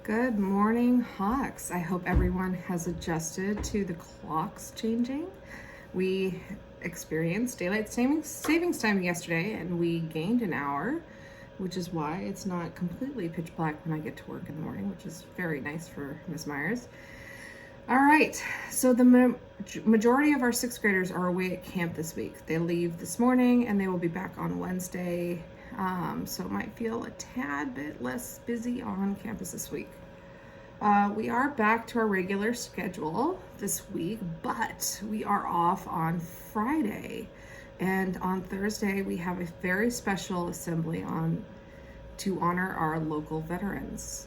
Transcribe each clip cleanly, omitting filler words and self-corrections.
Good morning, Hawks. I hope everyone has adjusted to the clocks changing. We experienced daylight savings time yesterday and we gained an hour, which is why it's not completely pitch black when I get to work in the morning, which is very nice for Ms. Myers. All right, so the majority of our sixth graders are away at camp this week. They leave this morning and they will be back on Wednesday. So it might feel a tad bit less busy on campus this week. We are back to our regular schedule this week, but we are off on Friday. And on Thursday, we have a very special assembly to honor our local veterans.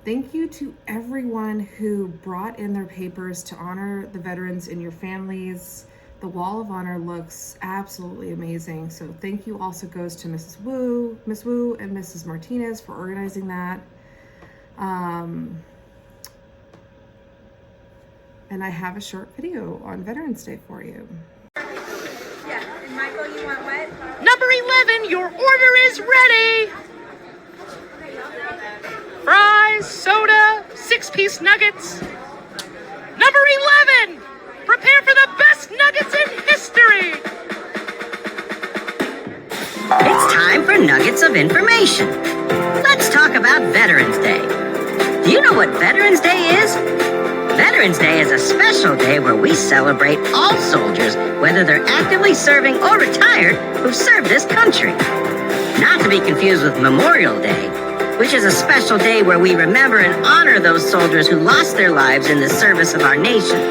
Thank you to everyone who brought in their papers to honor the veterans in your families. The Wall of Honor looks absolutely amazing. So thank you also goes to Mrs. Wu, Miss Wu and Mrs. Martinez for organizing that. And I have a short video on Veterans Day for you. Yeah, and Michael, you want what? Number 11, your order is ready. Fries, soda, 6-piece nuggets. Number 11, prepare for the best nuggets in history. It's time for Nuggets of Information. Let's talk about Veterans Day. Do you know what Veterans Day is? Veterans Day is a special day where we celebrate all soldiers, whether they're actively serving or retired, who've served this country. Not to be confused with Memorial Day, which is a special day where we remember and honor those soldiers who lost their lives in the service of our nation.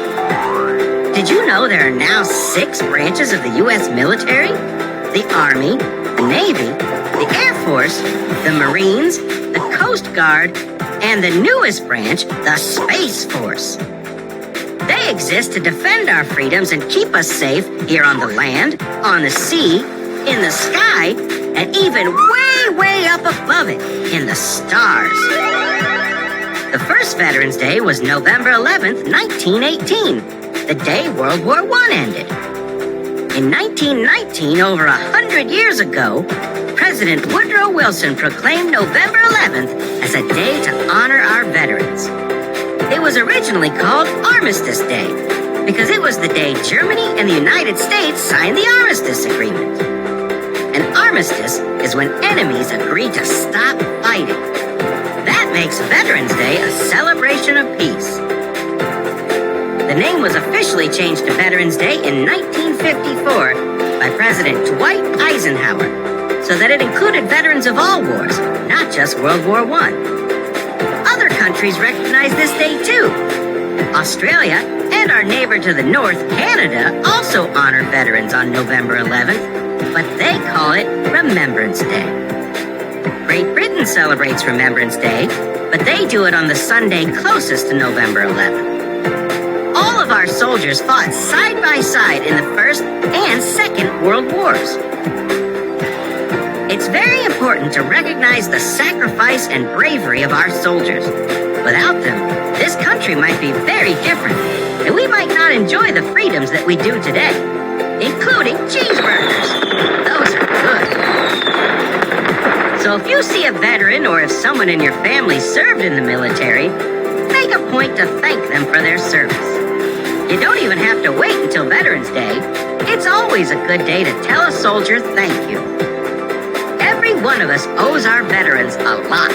Did you know there are now 6 branches of the U.S. military? The Army, the Navy, the Air Force, the Marines, the Coast Guard, and the newest branch, the Space Force. They exist to defend our freedoms and keep us safe here on the land, on the sea, in the sky, and even way up above it, in the stars. The first Veterans Day was November 11th, 1918, the day World War I ended. In 1919, over 100 years ago, President Woodrow Wilson proclaimed November 11th as a day to honor our veterans. It was originally called Armistice Day because it was the day Germany and the United States signed the Armistice Agreement. An armistice is when enemies agree to stop fighting. That makes Veterans Day a celebration of peace. The name was officially changed to Veterans Day in 1954 by President Dwight Eisenhower, so that it included veterans of all wars, not just World War I. Other countries recognize this day too. Australia and our neighbor to the north, Canada, also honor veterans on November 11th, but they call it Remembrance Day. Great Britain celebrates Remembrance Day, but they do it on the Sunday closest to November 11th. All of our soldiers fought side by side in the First and Second World Wars. It's very important to recognize the sacrifice and bravery of our soldiers. Without them, this country might be very different, and we might not enjoy the freedoms that we do today, including cheeseburgers. Those are good. So if you see a veteran or if someone in your family served in the military, make a point to thank them for their service. You don't even have to wait until Veterans Day. It's always a good day to tell a soldier thank you. Every one of us owes our veterans a lot.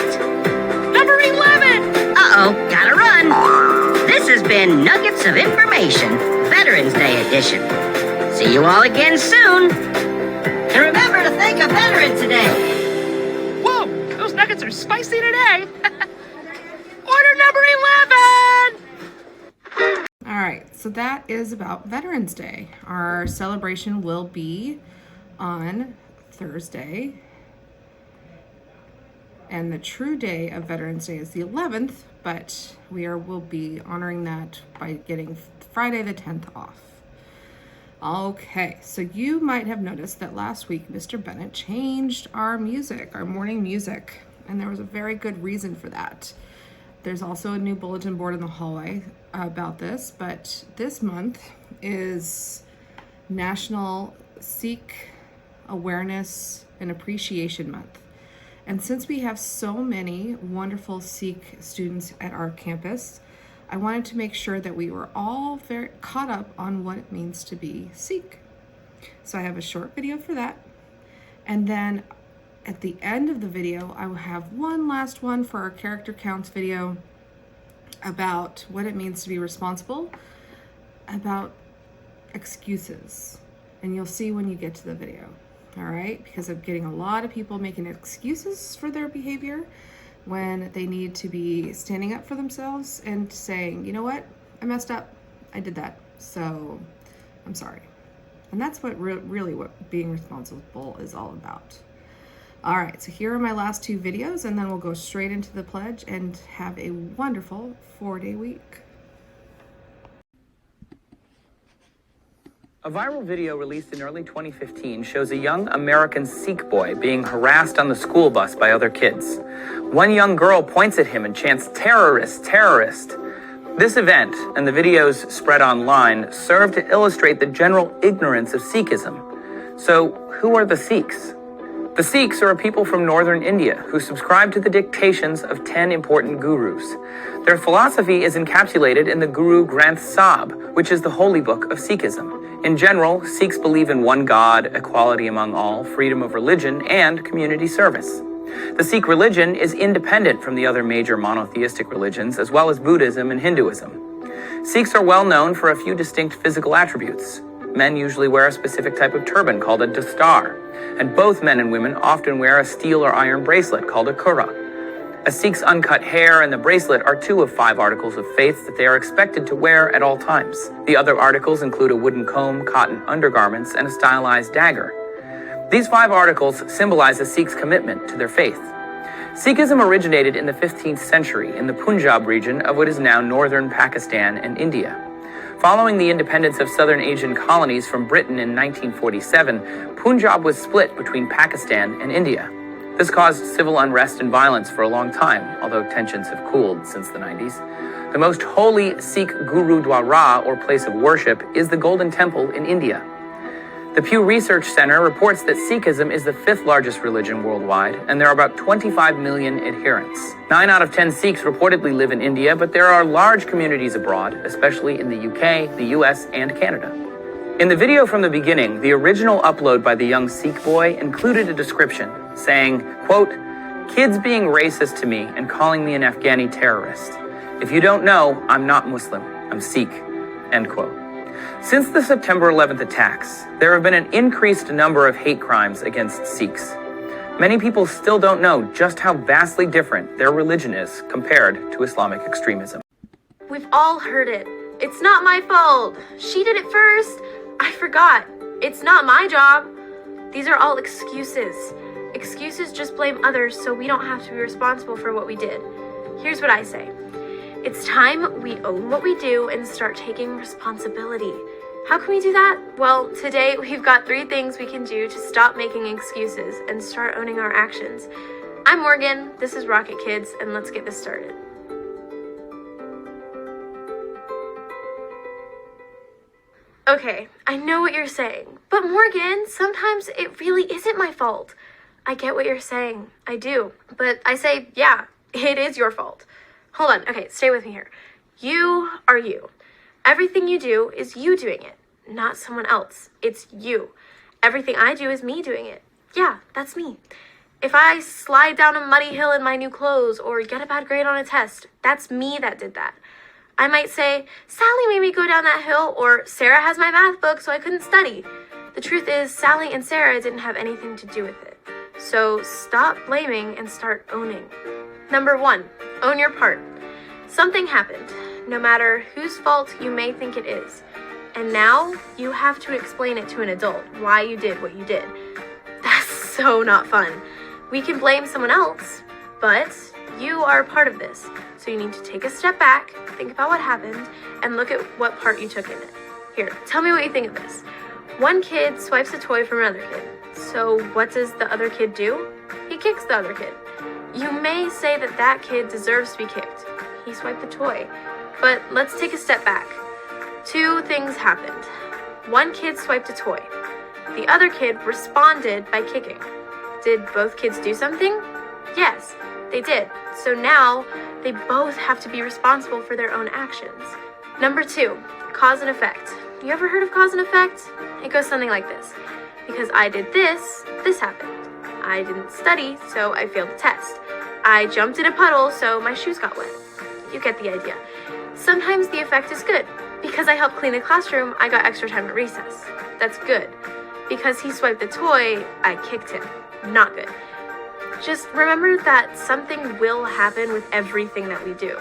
Number 11! Uh-oh, gotta run. This has been Nuggets of Information, Veterans Day edition. See you all again soon. And remember to thank a veteran today. Whoa, those nuggets are spicy today. Order number 11! All right, so that is about Veterans Day. Our celebration will be on Thursday. And the true day of Veterans Day is the 11th, but will be honoring that by getting Friday the 10th off. Okay, so you might have noticed that last week Mr. Bennett changed our music, our morning music, and there was a very good reason for that. There's also a new bulletin board in the hallway about this, but this month is National Sikh Awareness and Appreciation Month. And since we have so many wonderful Sikh students at our campus, I wanted to make sure that we were all very caught up on what it means to be Sikh. So I have a short video for that. And then at the end of the video, I will have one last one for our character counts video about what it means to be responsible, about excuses. And you'll see when you get to the video, all right? Because I'm getting a lot of people making excuses for their behavior when they need to be standing up for themselves and saying, you know what, I messed up, I did that, so I'm sorry. And that's what really what being responsible is all about. All right, so here are my last two videos, and then we'll go straight into the pledge and have a wonderful 4-day week. A viral video released in early 2015 shows a young American Sikh boy being harassed on the school bus by other kids. One young girl points at him and chants, "Terrorist, terrorist." This event, and the videos spread online, serve to illustrate the general ignorance of Sikhism. So, who are the Sikhs? The Sikhs are a people from northern India who subscribe to the dictations of 10 important gurus. Their philosophy is encapsulated in the Guru Granth Sahib, which is the holy book of Sikhism. In general, Sikhs believe in one God, equality among all, freedom of religion, and community service. The Sikh religion is independent from the other major monotheistic religions, as well as Buddhism and Hinduism. Sikhs are well known for a few distinct physical attributes. Men usually wear a specific type of turban called a dastar, and both men and women often wear a steel or iron bracelet called a kura. A Sikh's uncut hair and the bracelet are 2 of 5 articles of faith that they are expected to wear at all times. The other articles include a wooden comb, cotton undergarments, and a stylized dagger. These 5 articles symbolize a Sikh's commitment to their faith. Sikhism originated in the 15th century in the Punjab region of what is now northern Pakistan and India. Following the independence of southern Asian colonies from Britain in 1947, Punjab was split between Pakistan and India. This caused civil unrest and violence for a long time, although tensions have cooled since the 90s. The most holy Sikh Gurudwara, or place of worship, is the Golden Temple in India. The Pew Research Center reports that Sikhism is the 5th largest religion worldwide, and there are about 25 million adherents. 9 out of 10 Sikhs reportedly live in India, but there are large communities abroad, especially in the UK, the US, and Canada. In the video from the beginning, the original upload by the young Sikh boy included a description saying, quote, "Kids being racist to me and calling me an Afghani terrorist. If you don't know, I'm not Muslim, I'm Sikh," end quote. Since the September 11th attacks, there have been an increased number of hate crimes against Sikhs. Many people still don't know just how vastly different their religion is compared to Islamic extremism. We've all heard it. It's not my fault. She did it first. I forgot. It's not my job. These are all excuses. Excuses just blame others so we don't have to be responsible for what we did. Here's what I say. It's time we own what we do and start taking responsibility. How can we do that? Well, today we've got 3 things we can do to stop making excuses and start owning our actions. I'm Morgan, this is Rocket Kids, and let's get this started. Okay, I know what you're saying, but Morgan, sometimes it really isn't my fault. I get what you're saying, I do, but I say, yeah, it is your fault. Hold on, okay, stay with me here. You are you. Everything you do is you doing it, not someone else. It's you. Everything I do is me doing it. Yeah, that's me. If I slide down a muddy hill in my new clothes or get a bad grade on a test, that's me that did that. I might say, Sally made me go down that hill, or Sarah has my math book so I couldn't study. The truth is, Sally and Sarah didn't have anything to do with it. So stop blaming and start owning. Number 1, own your part. Something happened, no matter whose fault you may think it is. And now you have to explain it to an adult why you did what you did. That's so not fun. We can blame someone else, but you are a part of this. So you need to take a step back, think about what happened, and look at what part you took in it. Here, tell me what you think of this. One kid swipes a toy from another kid. So what does the other kid do? He kicks the other kid. You may say that that kid deserves to be kicked. He swiped the toy. But let's take a step back. 2 things happened. One kid swiped a toy. The other kid responded by kicking. Did both kids do something? Yes, they did. So now they both have to be responsible for their own actions. Number 2, cause and effect. You ever heard of cause and effect? It goes something like this. Because I did this, this happened. I didn't study, so I failed the test. I jumped in a puddle, so my shoes got wet. You get the idea. Sometimes the effect is good. Because I helped clean the classroom, I got extra time at recess. That's good. Because he swiped the toy, I kicked him. Not good. Just remember that something will happen with everything that we do.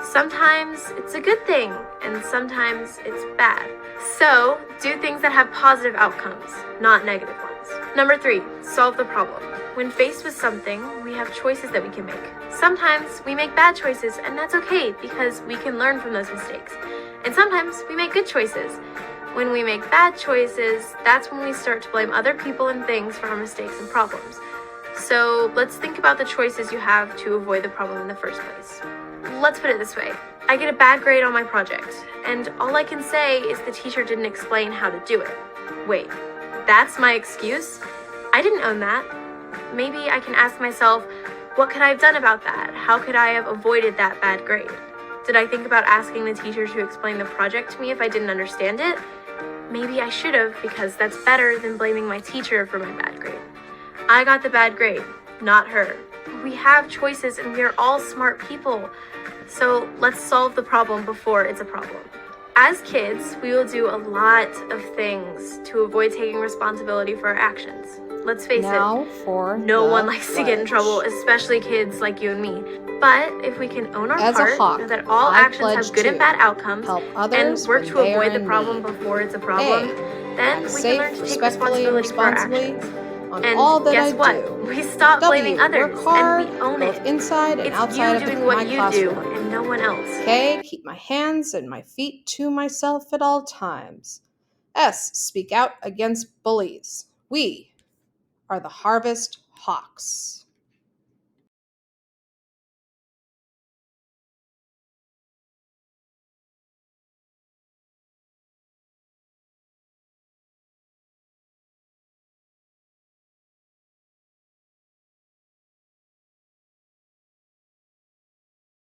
Sometimes it's a good thing, and sometimes it's bad. So, do things that have positive outcomes, not negative ones. Number 3, solve the problem. When faced with something, we have choices that we can make. Sometimes we make bad choices, and that's okay because we can learn from those mistakes. And sometimes we make good choices. When we make bad choices, that's when we start to blame other people and things for our mistakes and problems. So let's think about the choices you have to avoid the problem in the first place. Let's put it this way. I get a bad grade on my project, and all I can say is the teacher didn't explain how to do it. Wait, that's my excuse? I didn't own that. Maybe I can ask myself, what could I have done about that? How could I have avoided that bad grade? Did I think about asking the teacher to explain the project to me if I didn't understand it? Maybe I should have, because that's better than blaming my teacher for my bad grade. I got the bad grade, not her. We have choices and we are all smart people. So let's solve the problem before it's a problem. As kids, we will do a lot of things to avoid taking responsibility for our actions. Let's face it, no one likes to get in trouble, especially kids like you and me. But if we can own our part, know that all actions have good and bad outcomes, and work to avoid the problem before it's a problem, then we can learn to take responsibility for our actions. And guess what? We stop blaming others, and we own it. Inside and outside it's you of doing my what you classroom. do, and no one else. K, keep my hands and my feet to myself at all times. S, speak out against bullies. We are the Harvest Hawks.